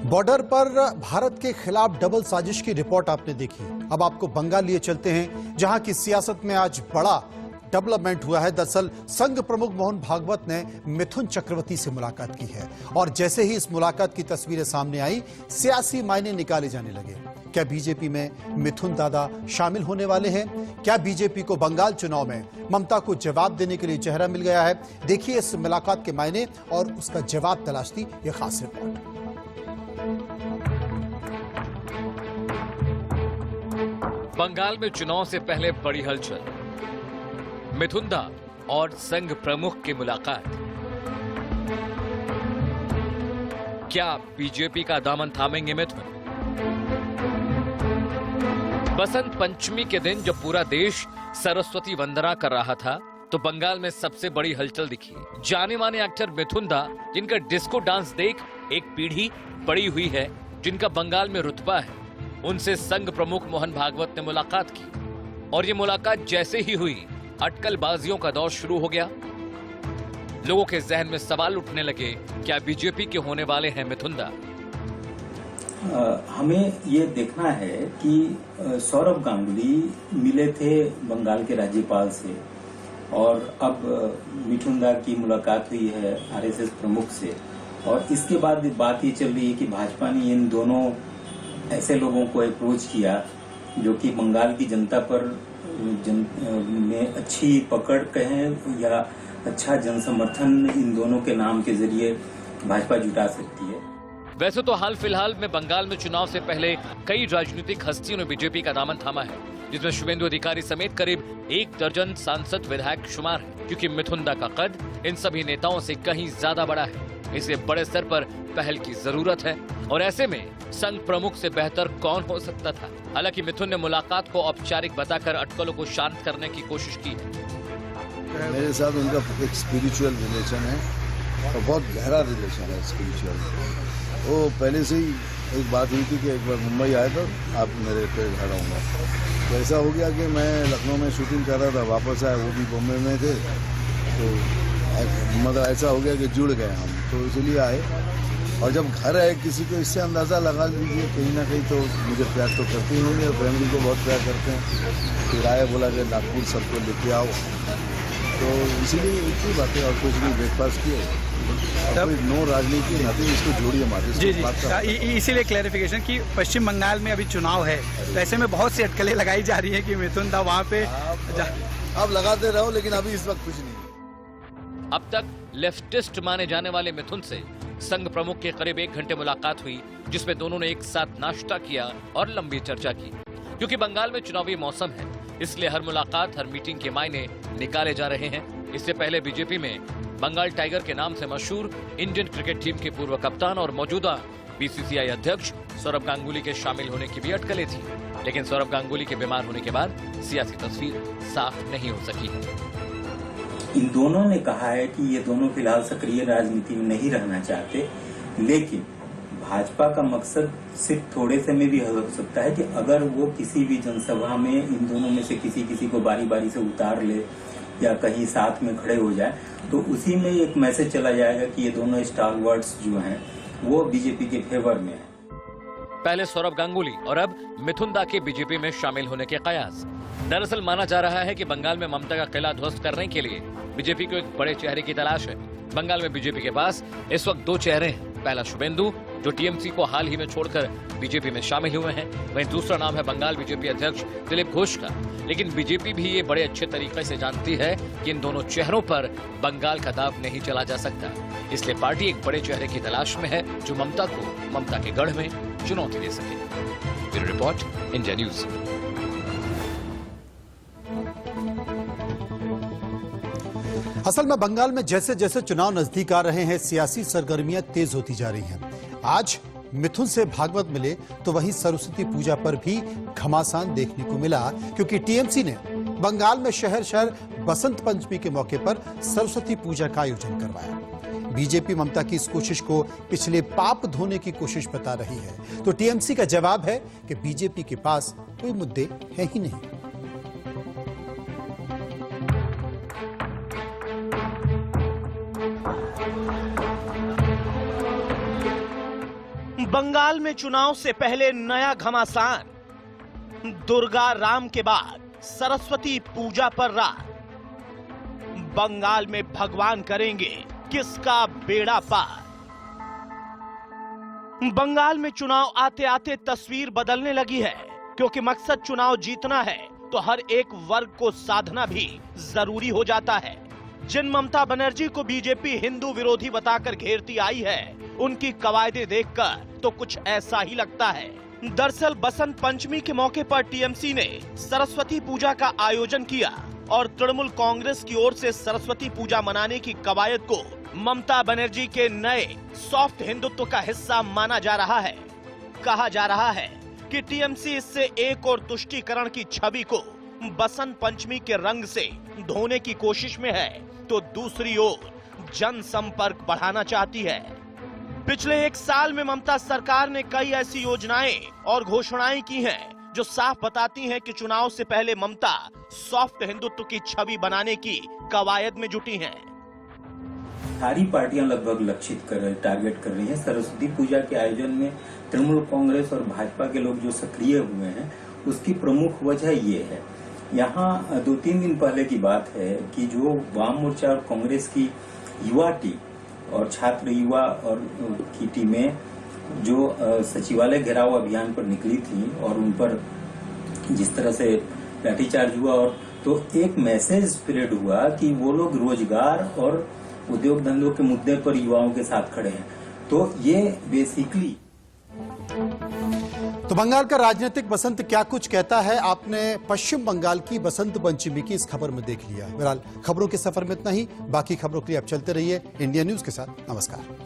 Border पर भारत के खिलाफ डबल साजिश की रिपोर्ट आपने देखी। अब आपको बंगाल लिए चलते हैं, जहां की सियासत में आज बड़ा डेवलपमेंट हुआ है। दरअसल संघ प्रमुख मोहन भागवत ने मिथुन चक्रवर्ती से मुलाकात की है और जैसे ही इस मुलाकात की तस्वीरें सामने आई, सियासी मायने निकाले जाने लगे। क्या बीजेपी में मिथुन दादा शामिल होने वाले हैं? क्या बीजेपी को बंगाल चुनाव में ममता को जवाब देने के लिए चेहरा मिल गया है? देखिए इस मुलाकात के मायने और उसका जवाब तलाशती यह खास रिपोर्ट। बंगाल में चुनाव से पहले बड़ी हलचल, मिथुन दा और संघ प्रमुख की मुलाकात। क्या बीजेपी का दामन थामेंगे मिथुन? बसंत पंचमी के दिन जब पूरा देश सरस्वती वंदना कर रहा था, तो बंगाल में सबसे बड़ी हलचल दिखी। जाने माने एक्टर मिथुन दा, जिनका डिस्को डांस देख एक पीढ़ी बड़ी हुई है, जिनका बंगाल में रुतबा है, उनसे संघ प्रमुख मोहन भागवत ने मुलाकात की। और ये मुलाकात जैसे ही हुई, अटकलबाजियों का दौर शुरू हो गया। लोगों के जहन में सवाल उठने लगे, क्या बीजेपी के होने वाले हैं मिथुन दा? हमें ये देखना है कि सौरभ गांगुली मिले थे बंगाल के राज्यपाल से, और अब मिथुन दा की मुलाकात हुई है आरएसएस प्रमुख से। और इसके बाद बात ये चल रही है कि भाजपा ने इन दोनों ऐसे लोगों को अप्रोच किया जो कि बंगाल की जनता पर में अच्छी पकड़ कहें या अच्छा जनसमर्थन इन दोनों के नाम के जरिए भाजपा जुटा सकती है। वैसे तो हाल फिलहाल में बंगाल में चुनाव से पहले कई राजनीतिक हस्तियों ने बीजेपी का दामन थामा है, जिसमें शुभेंदु अधिकारी समेत करीब 1 दर्जन सांसद विधायक शुमार हैं। क्योंकि मिथुन दा का कद इन सभी नेताओं से कहीं ज्यादा बड़ा है, इसलिए बड़े स्तर पर पहल की जरूरत है। और ऐसे में संघ प्रमुख से बेहतर कौन हो सकता था? हालांकि मिथुन ने मुलाकात को औपचारिक बताकर अटकलों को शांत करने की कोशिश की। मेरे साथ उनका एक स्पिरिचुअल रिलेशन है और बहुत गहरा रिलेशन है स्पिरिचुअल। वो पहले से ही एक बात हुई थी कि एक बार मुंबई आए तो आप मेरे पे घर आऊँगा। तो ऐसा हो गया कि मैं लखनऊ में शूटिंग कर रहा था, वापस आया, वो भी बॉम्बे में थे, तो मतलब ऐसा हो गया कि जुड़ गए हम, तो इसलिए आए। और जब घर आए किसी को, इससे अंदाज़ा लगा लीजिए कहीं ना कहीं तो मुझे प्यार तो करते ही होंगे और फैमिली को बहुत प्यार करते हैं। फिर आए, बोला कि नागपुर सबको लेके आओ, तो इसीलिए इतनी बातें और कुछ भी ब्रेकफास्ट किए। नो राजनीति नथिंग, इसको जोड़िए हमारे। जी, इसीलिए क्लैरिफिकेशन कि पश्चिम बंगाल में अभी चुनाव है, तो ऐसे में बहुत सी अटकलें लगाई जा रही है कि मिथुन दा वहाँ पे आप लगाते रहो, लेकिन अभी इस वक्त कुछ नहीं। अब तक लेफ्टिस्ट माने जाने वाले मिथुन से संघ प्रमुख के करीब 1 घंटे मुलाकात हुई, जिसमें दोनों ने एक साथ नाश्ता किया और लंबी चर्चा की। क्योंकि बंगाल में चुनावी मौसम है, इसलिए हर मुलाकात, हर मीटिंग के मायने निकाले जा रहे हैं। इससे पहले बीजेपी में बंगाल टाइगर के नाम से मशहूर इंडियन क्रिकेट टीम के पूर्व कप्तान और मौजूदा बीसीसीआई अध्यक्ष सौरभ गांगुली के शामिल होने की भी अटकलें थी। लेकिन सौरभ गांगुली के बीमार होने के बाद सियासी तस्वीर साफ नहीं हो सकी है। इन दोनों ने कहा है कि ये दोनों फिलहाल सक्रिय राजनीति में नहीं रहना चाहते, लेकिन भाजपा का मकसद सिर्फ थोड़े से में भी हो सकता है कि अगर वो किसी भी जनसभा में इन दोनों में से किसी को बारी बारी से उतार ले या कहीं साथ में खड़े हो जाए, तो उसी में एक मैसेज चला जाएगा कि ये दोनों स्टारवर्ड्स जो हैं वो बीजेपी के फेवर में है। पहले सौरभ गांगुली और अब मिथुन दा के बीजेपी में शामिल होने के कयास। दरअसल माना जा रहा है कि बंगाल में ममता का किला ध्वस्त करने के लिए बीजेपी को एक बड़े चेहरे की तलाश है। बंगाल में बीजेपी के पास इस वक्त 2 चेहरे हैं। पहला शुभेंदु, जो टीएमसी को हाल ही में छोड़कर बीजेपी में शामिल हुए हैं। वहीं दूसरा नाम है बंगाल बीजेपी अध्यक्ष दिलीप घोष का। लेकिन बीजेपी भी ये बड़े अच्छे तरीके से जानती है कि इन दोनों चेहरों पर बंगाल का दाव नहीं चला जा सकता। इसलिए पार्टी एक बड़े चेहरे की तलाश में है, जो ममता को ममता के गढ़ में चुनौती दे सके। Bureau report, India news. असल में बंगाल में जैसे जैसे चुनाव नजदीक आ रहे हैं, सियासी सरगर्मियां तेज होती जा रही हैं। आज मिथुन से भागवत मिले तो वहीं सरस्वती पूजा पर भी घमासान देखने को मिला, क्योंकि टीएमसी ने बंगाल में शहर शहर बसंत पंचमी के मौके पर सरस्वती पूजा का आयोजन करवाया। बीजेपी ममता की इस कोशिश को पिछले पाप धोने की कोशिश बता रही है, तो टीएमसी का जवाब है कि बीजेपी के पास कोई मुद्दे हैं ही नहीं। बंगाल में चुनाव से पहले नया घमासान, दुर्गा राम के बाद सरस्वती पूजा पर रात। बंगाल में भगवान करेंगे किसका बेड़ा पार। बंगाल में चुनाव आते आते तस्वीर बदलने लगी है, क्योंकि मकसद चुनाव जीतना है तो हर एक वर्ग को साधना भी जरूरी हो जाता है। जिन ममता बनर्जी को बीजेपी हिंदू विरोधी बताकर घेरती आई है, उनकी कवायदे देखकर तो कुछ ऐसा ही लगता है। दरअसल बसंत पंचमी के मौके पर टीएमसी ने सरस्वती पूजा का आयोजन किया और तृणमूल कांग्रेस की ओर से सरस्वती पूजा मनाने की कवायद को ममता बनर्जी के नए सॉफ्ट हिंदुत्व का हिस्सा माना जा रहा है। कहा जा रहा है कि टीएमसी इससे एक और तुष्टीकरण की छवि को बसंत पंचमी के रंग से धोने की कोशिश में है, तो दूसरी ओर जनसंपर्क बढ़ाना चाहती है। पिछले एक साल में ममता सरकार ने कई ऐसी योजनाएं और घोषणाएं की हैं जो साफ बताती हैं कि चुनाव से पहले ममता सॉफ्ट हिंदुत्व की छवि बनाने की कवायद में जुटी हैं। सारी पार्टियां लगभग लक्षित टारगेट कर रही हैं। सरस्वती पूजा के आयोजन में तृणमूल कांग्रेस और भाजपा के लोग जो सक्रिय हुए हैं, उसकी प्रमुख वजह ये है। यहाँ 2-3 दिन पहले की बात है कि जो वाम मोर्चा और कांग्रेस की युवा टीम और छात्र युवा और की टीमें जो सचिवालय घेराव अभियान पर निकली थी और उन पर जिस तरह से लाठीचार्ज हुआ, और तो एक मैसेज स्प्रेड हुआ कि वो लोग रोजगार और उद्योग धंधों के मुद्दे पर युवाओं के साथ खड़े हैं। तो ये बेसिकली तो बंगाल का राजनीतिक बसंत क्या कुछ कहता है, आपने पश्चिम बंगाल की बसंत पंचमी की इस खबर में देख लिया। बहरहाल खबरों के सफर में इतना ही। बाकी खबरों के लिए आप चलते रहिए इंडिया न्यूज के साथ। नमस्कार।